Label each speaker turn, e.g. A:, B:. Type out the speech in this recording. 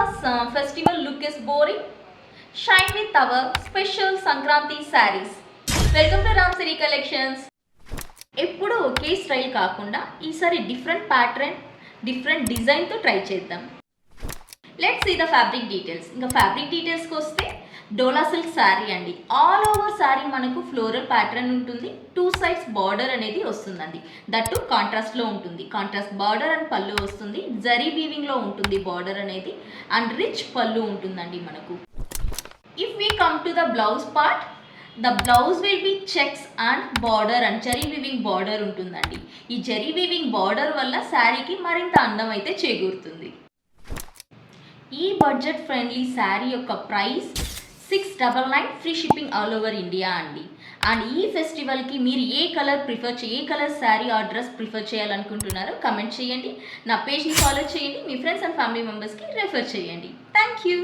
A: festival look is boring? Shine with our special Sankranti sarees. Welcome to Ram Siri Collections. ఎప్పుడు ఒకే style కాకుండా ఈసారి different pattern different డిజైన్తో try చేద్దాం. Let's see the fabric details. ఇంకా fabric డీటెయిల్స్కి వస్తే డోలా సిల్క్ శారీ అండి. ఆల్ ఓవర్ శారీ మనకు ఫ్లోరల్ ప్యాటర్న్ ఉంటుంది. 2 సైడ్స్ బార్డర్ అనేది వస్తుందండి. దట్టు కాంట్రాస్ట్లో ఉంటుంది. కాంట్రాస్ట్ బార్డర్ అండ్ పళ్ళు వస్తుంది. జరీ వీవింగ్లో ఉంటుంది బార్డర్ అనేది అండ్ రిచ్ పళ్ళు ఉంటుందండి మనకు. If we come to the blouse part, the blouse will be checks and border and zari weaving border ఉంటుందండి. ఈ జరీ వీవింగ్ బార్డర్ వల్ల శారీకి మరింత అందం అయితే చేకూరుతుంది. ఈ బడ్జెట్ ఫ్రెండ్లీ శారీ యొక్క price 699, free shipping all over India అండి. అండ్ ఈ ఫెస్టివల్కి మీరు ఏ colour saree or dress prefer చేయాలనుకుంటున్నారో కమెంట్ చేయండి. నా పేజ్ని ఫాలో చేయండి. మీ ఫ్రెండ్స్ అండ్ ఫ్యామిలీ మెంబర్స్కి రెఫర్ చేయండి. Thank you.